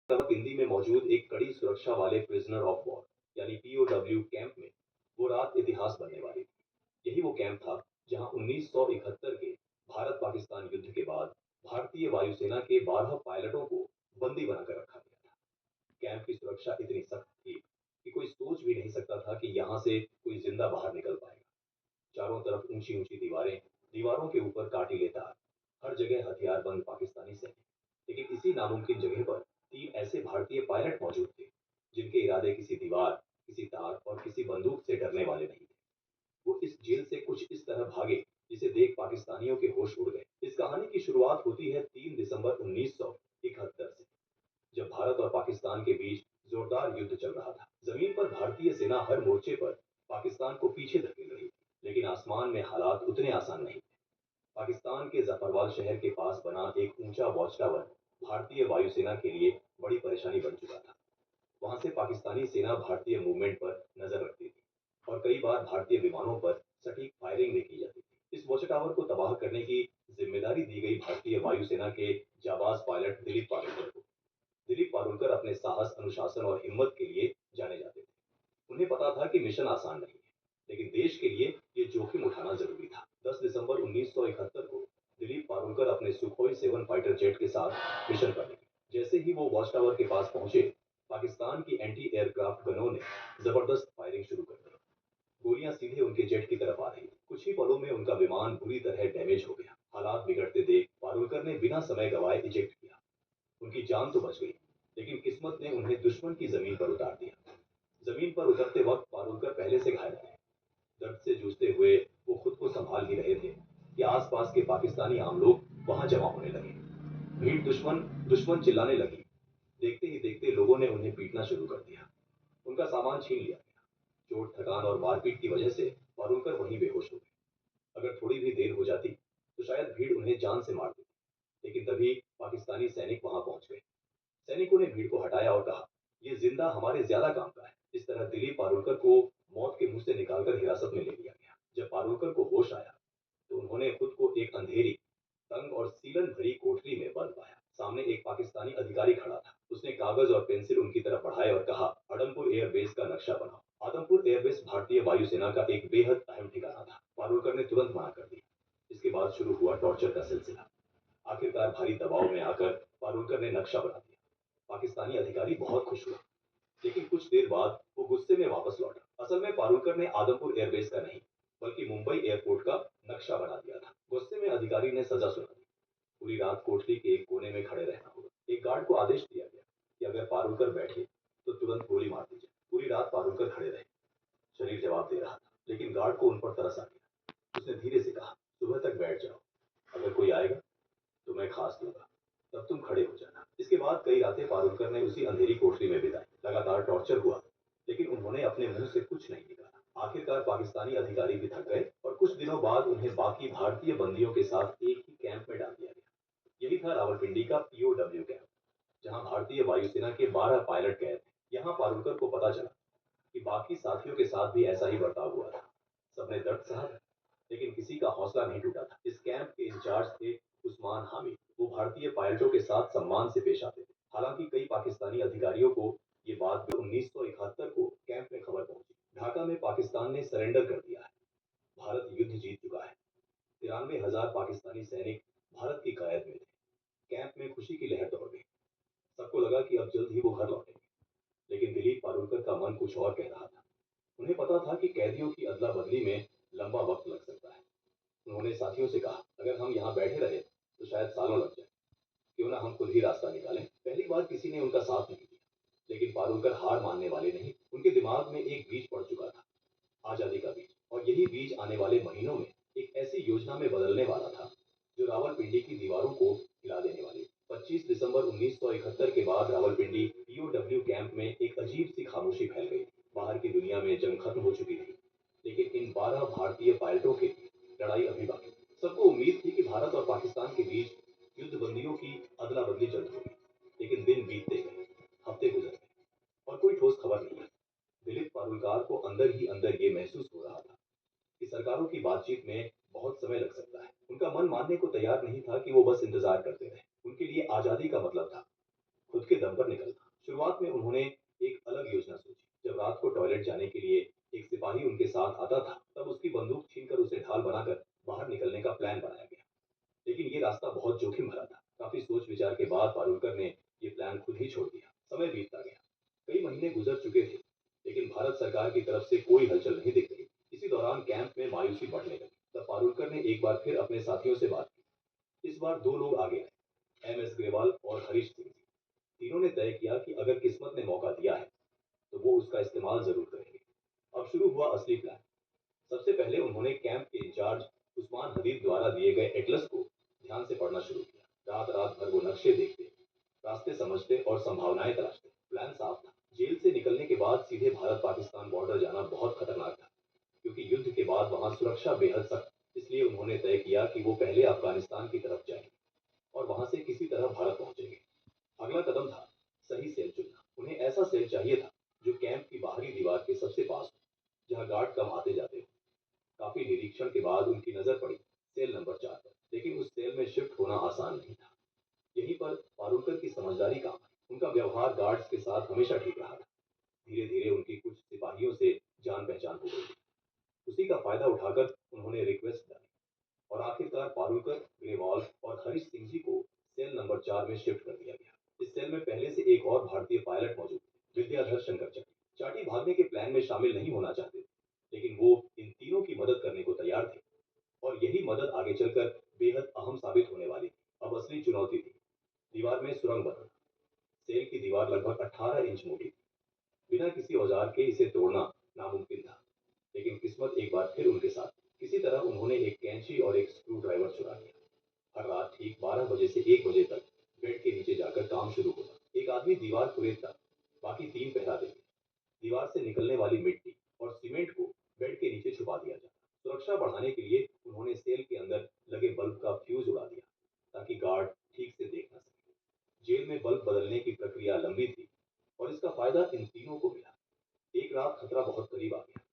रावलपिंडी में मौजूद एक कड़ी सुरक्षा वाले प्रिजनर ऑफ वॉर यानी पीओडब्ल्यू कैंप में वो रात इतिहास बनने वाली थी। यही वो कैंप था जहां 1971 के भारत पाकिस्तान युद्ध के बाद भारतीय वायुसेना के 12 पायलटों को बंदी बनाकर रखा गया था। कैंप की सुरक्षा इतनी सख्त थी कि कोई सोच भी नहीं सकता था कि यहां से कोई जिंदा बाहर निकल पाएगा। चारों तरफ ऊंची ऊंची दीवारें, दीवारों के ऊपर कांटीले तार, हर जगह हथियारबंद पाकिस्तानी सैनिक। लेकिन इसी नामुमकिन जगह पर तीन ऐसे भारतीय पायलट मौजूद थे जिनके इरादे किसी दीवार, किसी तार और किसी बंदूक से डरने वाले नहीं थे। वो इस जेल से कुछ इस तरह भागे जिसे देख पाकिस्तानियों के होश उड़ गए। इस कहानी की शुरुआत होती है 3 दिसंबर 1971 से, जब भारत और पाकिस्तान के बीच जोरदार युद्ध चल रहा था। जमीन पर भारतीय सेना हर मोर्चे पर पाकिस्तान को पीछे धकेल रही थी, लेकिन आसमान में हालात उतने आसान नहीं थे। पाकिस्तान के जफरवाल शहर के पास बना एक ऊंचा वॉच टावर भारतीय वायुसेना के लिए बड़ी परेशानी बन चुका था। वहां से पाकिस्तानी सेना भारतीय मूवमेंट पर नजर रखती थी और कई बार भारतीय विमानों पर सटीक फायरिंग भी की जाती थी। इस वॉच टावर को तबाह करने की जिम्मेदारी दी गई भारतीय वायुसेना के जाबाज पायलट दिलीप पारुलकर को। दिलीप पारुलकर अपने साहस, अनुशासन और हिम्मत के लिए जाने जाते थे। उन्हें पता था कि मिशन आसान नहीं है, लेकिन देश के लिए ये जोखिम उठाना जरूरी था। 10 दिसंबर 1971 को दिलीप पारुलकर अपने सुखोई 7 फाइटर जेट के साथ मिशन पर निकले। जैसे ही वो वॉच टावर के पास पहुंचे, पाकिस्तान की एंटी एयरक्राफ्ट गनों ने जबरदस्त फायरिंग शुरू कर दी। गोलियां सीधे उनके जेट की तरफ आ रही थी। कुछ ही पलों में उनका विमान बुरी तरह डैमेज हो गया। हालात बिगड़ते देख पारुलकर ने बिना समय गवाए इजेक्ट किया। उनकी जान तो बच गई, लेकिन किस्मत ने उन्हें दुश्मन की जमीन पर उतार दिया। जमीन पर उतरते वक्त पारुलकर पहले से घायल थे। दर्द से जूझते हुए वो खुद को संभाल ही रहे थे कि आसपास के पाकिस्तानी आम लोग वहां जमा होने लगे। भीड़ दुश्मन दुश्मन चिल्लाने लगी। देखते ही देखते लोगों ने उन्हें पीटना शुरू कर दिया। उनका सामान छीन लिया गया। चोट, थकान और मारपीट की वजह से पारुलकर वहीं बेहोश हो गए। अगर थोड़ी भी देर हो जाती तो शायद भीड़ उन्हें जान से मार देती, लेकिन तभी पाकिस्तानी सैनिक वहां पहुंच गए। सैनिकों ने भीड़ को हटाया और कहा, ये जिंदा हमारे ज्यादा काम का है। इस तरह दिलीप पारुलकर को मौत के मुंह से निकालकर हिरासत में ले लिया गया। जब पारुलकर को होश आया तो उन्होंने खुद को एक अंधेरी, तंग और सीलन भरी कोठरी में बंद पाया। सामने एक पाकिस्तानी अधिकारी खड़ा था। उसने कागज और पेंसिल उनकी तरफ बढ़ाए और कहा, आदमपुर एयरबेस का नक्शा बनाओ। आदमपुर एयरबेस भारतीय वायुसेना का एक बेहद अहम ठिकाना था। पारुलकर ने तुरंत मना कर दिया। इसके बाद शुरू हुआ टॉर्चर का सिलसिला। आखिरकार भारी दबाव में आकर पारुलकर ने नक्शा बना दिया। पाकिस्तानी अधिकारी बहुत खुश हुआ, लेकिन कुछ देर बाद वो गुस्से में वापस लौटा। असल में पारुलकर ने आदमपुर एयरबेस का नहीं, बल्कि मुंबई एयरपोर्ट का नक्शा बना दिया था। गुस्से में अधिकारी ने सजा सुना दी। पूरी रात कोठरी के एक कोने में खड़े रहना होगा। एक गार्ड को आदेश दिया गया कि अगर पारुलकर बैठे तो तुरंत गोली मार दी जाए। पूरी रात पारुलकर खड़े रहे। शरीर जवाब दे रहा था, लेकिन गार्ड को उन पर तरस आ गया। उसने धीरे से कहा, सुबह तक बैठ जाओ, अगर कोई आएगा तो मैं खास दूंगा, तब तुम खड़े हो जाना। इसके बाद कई रातें पारुलकर ने उसी अंधेरी कोठरी में बिताई। लगातार टॉर्चर हुआ, लेकिन उन्होंने अपने मुंह से कुछ नहीं निकाला। आखिरकार पाकिस्तानी अधिकारी भी थक गए और कुछ दिनों बाद उन्हें बाकी भारतीय बंदियों के साथ एक ही कैंप में डाल दिया गया। यही था रावलपिंडी का पीओडब्ल्यू कैंप, जहां भारतीय वायुसेना के 12 पायलट कैद थे। यहाँ पारुलकर को पता चला कि बाकी साथियों के साथ भी ऐसा ही बर्ताव हुआ था। सबने दर्द सहा था, लेकिन किसी का हौसला नहीं टूटा था। इस कैंप के इंचार्ज थे उस्मान हामिद। वो भारतीय पायलटों के साथ सम्मान से पेश आते थे। हालांकि कई पाकिस्तानी अधिकारियों को ये बात भी 1971 को कैंप में खबर पहुंची। ढाका में पाकिस्तान ने सरेंडर कर दिया है। भारत युद्ध जीत चुका है। 93,000 पाकिस्तानी सैनिक भारत की कयाद में थे। कैंप में खुशी की लहर दौड़ गई। सबको लगा कि अब जल्द ही वो घर लौटेंगे। लेकिन दिलीप पारुलकर का मन कुछ और कह रहा था। उन्हें पता था कि कैदियों की अदला बदली में लंबा वक्त लग सकता है। उन्होंने साथियों से कहा, अगर हम यहाँ बैठे रहे तो शायद सालों लग जाए। क्यों ना हम खुद ही रास्ता निकालें। पहली बार किसी ने उनका साथ नहीं दिया, लेकिन पारुलकर हार मानने वाले नहीं। उनके दिमाग में एक बीज पड़ चुका था, आजादी का बीज। और यही बीज आने वाले महीनों में एक ऐसी योजना में बदलने वाला था जो रावलपिंडी की दीवारों को हिला देने वाली। 25 दिसंबर 1971 के बाद रावलपिंडी पीओडब्ल्यू कैंप में एक अजीब सी खामोशी फैल गई। बाहर की दुनिया में जंग खत्म हो चुकी थी, लेकिन इन 12 भारतीय पायलटों की लड़ाई अभी बाकी। सबको उम्मीद थी कि भारत और पाकिस्तान के बीच युद्ध बंदियों की अदला बदली जल्द होगी। लेकिन दिन बीतते गए, हफ्ते गुजर गए और कोई ठोस खबर नहीं आई। दिलीप पारुलकर को अंदर ही अंदर ये महसूस हो रहा था कि सरकारों की बातचीत में बहुत समय लग सकता है। उनका मन मानने को तैयार नहीं था कि वो बस इंतजार करते रहे। उनके लिए आजादी का मतलब था खुद के दम पर निकलना। शुरुआत में उन्होंने एक अलग योजना सोची। जब रात को टॉयलेट जाने के लिए एक सिपाही उनके साथ आता था, तब उसकी बंदूक छीनकर उसे ढाल बनाकर बाहर निकलने का प्लान बनाया गया। लेकिन ये रास्ता बहुत जोखिम भरा था। काफी सोच विचार के बाद पारुलकर ने ये प्लान खुद ही छोड़ दिया। समय बीतता गया, कई महीने गुजर चुके थे, लेकिन भारत सरकार की तरफ से कोई हलचल नहीं दिख रही। इसी दौरान कैंप में मायूसी बढ़ने लगी। तब पारुलकर ने एक बार फिर अपने साथियों से बात की। इस बार दो लोग आगे आए, एम एस ग्रेवाल और हरीश सिंह जी। तीनों ने तय किया कि अगर किस्मत ने मौका दिया है तो वो उसका इस्तेमाल जरूर करेंगे। अब शुरू हुआ असली प्लान। सबसे पहले उन्होंने कैंप के इंचार्ज उस्मान हदीद द्वारा दिए गए एटलस को ध्यान से पढ़ना शुरू किया। रात रात भर वो नक्शे देखते, रास्ते समझते और संभावनाएं तलाशते। प्लान साफ था, जेल से निकलने के बाद सीधे भारत पाकिस्तान बॉर्डर जाना बहुत खतरनाक था, क्योंकि युद्ध के बाद वहां सुरक्षा बेहद सख्त। इसलिए उन्होंने तय किया कि वो पहले अफगानिस्तान की तरफ जाएंगे और वहां से किसी तरह भारत पहुंचेंगे। अगला कदम था सही सेल चुनना। उन्हें ऐसा सेल चाहिए था जो कैंप की बाहरी दीवार के सबसे पास हो, जहां गार्ड कम आते जाते हो। काफी निरीक्षण के बाद उनकी नजर पड़ी सेल नंबर 4 पर। लेकिन उस सेल में शिफ्ट होना आसान नहीं था। यहीं पर पारुलकर की समझदारी काम आई। उनका व्यवहार गार्ड्स के साथ हमेशा ठीक रहा था। धीरे धीरे उनकी कुछ सिपाहियों से जान पहचान हो गई। उसी का फायदा उठाकर उन्होंने रिक्वेस्ट डाली और आखिरकार पारुलकर, ग्रेवाल और हरीश सिंह जी को सेल नंबर 4 में शिफ्ट कर दिया गया। इस सेल में पहले से एक और भारतीय पायलट मौजूद थे, विद्याधर शंकर चाटी। चाटी भागने के प्लान में शामिल नहीं होना चाहते थे, लेकिन वो इन तीनों की मदद करने को तैयार थे। और यही मदद आगे चलकर बेहद अहम साबित होने वाली थी। अब असली चुनौती थी दीवार में सुरंग बनाना। सेल की दीवार लगभग 18 इंच मोटी थी। बिना किसी औजार के इसे तोड़ना नामुमकिन था। लेकिन किस्मत एक बार फिर उनके साथ थी। किसी तरह उन्होंने एक कैंची और एक स्क्रू ड्राइवर चुरा लिया। हर रात ठीक 12 बजे से 1 बजे तक बेड के नीचे जाकर काम शुरू होता। एक आदमी दीवार कुरेदता, बाकी 3 पहरा देते। दीवार से निकलने वाली मिट्टी और सीमेंट को बेड के नीचे छुपा दिया जाता। सुरक्षा बढ़ाने के लिए उन्होंने सेल के अंदर लगे बल्ब का फ्यूज उड़ा दिया, ताकि गार्ड ठीक से देख ना सके। जेल में बल्ब बदलने की प्रक्रिया लंबी थी और इसका फायदा इन तीनों को मिला। एक रात खतरा बहुत करीब आ गया।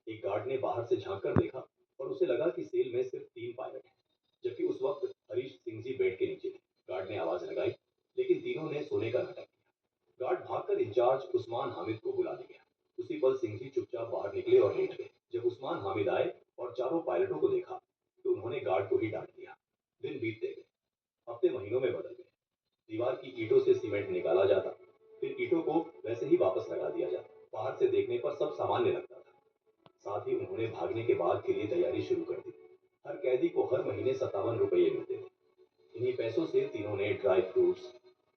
एक गार्ड ने बाहर से झांक कर देखा और उसे लगा कि सेल में सिर्फ 3 पायलट हैं, जबकि उस वक्त हरीश सिंह जी बेड के नीचे थे। गार्ड ने आवाज लगाई, लेकिन तीनों ने सोने का नाटक किया। गार्ड भागकर इंचार्ज उस्मान हामिद को बुला ले गया। उसी पल सिंह जी चुपचाप बाहर निकले और लेट गए। जब उस्मान हामिद आए और चारों पायलटों को देखा, तो उन्होंने गार्ड को ही डांट दिया। दिन बीतते गए, हफ्ते महीनों में बदल गए। दीवार की ईंटों से सीमेंट निकाला जाता, फिर ईंटों को वैसे ही वापस लगा दिया जाता। बाहर से देखने पर सब सामान्य लगता था। साथ ही उन्होंने भागने के बाद के लिए तैयारी शुरू कर दी। हर कैदी को हर महीने 57 रुपये मिलते थे। इन्हीं पैसों से तीनों ने ड्राई फ्रूट्स,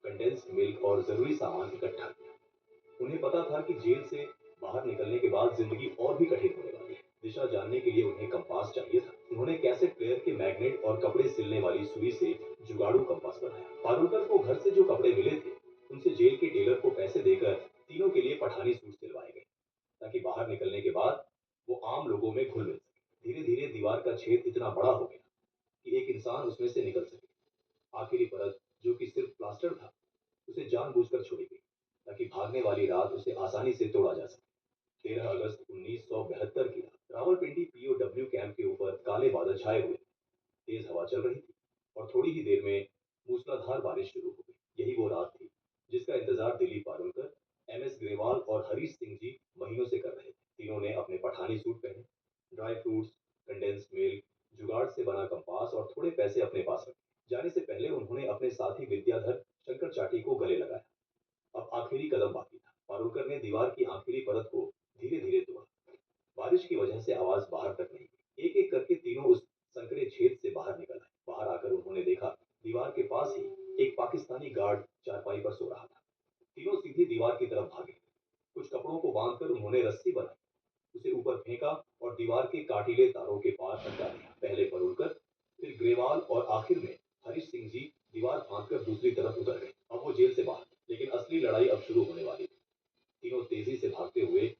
कंडेंस्ड मिल्क और जरूरी सामान इकट्ठा किया। उन्हें पता था कि जेल से बाहर निकलने के बाद जिंदगी और भी कठिन होने वाली है। दिशा जानने के लिए उन्हें कंपास चाहिए था। उन्होंने कैसेट प्लेयर के मैग्नेट और कपड़े सिलने वाली सुई से जुगाड़ू कंपास बनाया। पारुलकर को घर से जो कपड़े मिले थे, उनसे जेल के टेलर को पैसे देकर तीनों के लिए पठानी सूट सिलवाए गए, ताकि बाहर निकलने के बाद वो आम लोगों में घुल मिल सके। धीरे धीरे दीवार का छेद इतना बड़ा हो गया कि एक इंसान उसमें से निकल सके। आखिरी परत, जो कि सिर्फ प्लास्टर था, उसे जानबूझकर छोड़ी गई, ताकि भागने वाली रात उसे आसानी से तोड़ा जा सके। 13 अगस्त 1972 की रात रावलपिंडी पीओडब्ल्यू कैंप के ऊपर काले बादल छाए हुए। तेज हवा चल रही थी और थोड़ी ही देर में मूसलाधार बारिश शुरू हो गई। यही वो रात थी जिसका इंतजार दिलीप पारुलकर, एम एस ग्रेवाल और हरीश सिंह जी महीनों से कर रहे थे। तीनों ने अपने पठानी सूट पहने, ड्राई फ्रूट्स, कंडेंस्ड मिल्क, जुगाड़ से बना कंपास और थोड़े पैसे अपने पास रखे। जाने से पहले उन्होंने अपने साथी विद्याधर शंकर चाटी को गले लगाया। अब आखिरी कदम बाकी था। पारुलकर ने दीवार की आखिरी परत को धीरे धीरे तोड़ा। बारिश की वजह से आवाज बाहर तक नहीं गई। एक एक करके तीनों उस संकरे छेद से बाहर निकल आए। बाहर आकर उन्होंने देखा, दीवार के पास ही एक पाकिस्तानी गार्ड चारपाई पर सो रहा था। तीनों सीधे दीवार की तरफ भागे। कुछ कपड़ों को बांधकर उन्होंने रस्सी बनाई, उसे ऊपर फेंका और दीवार के काटीले तारों के पार अटका दिया। पहले परुलकर, फिर ग्रेवाल और आखिर में हरीश सिंह जी दीवार फांदकर दूसरी तरफ उतर गए। अब वो जेल से बाहर, लेकिन असली लड़ाई अब शुरू होने वाली थी। तीनों तेजी से भागते हुए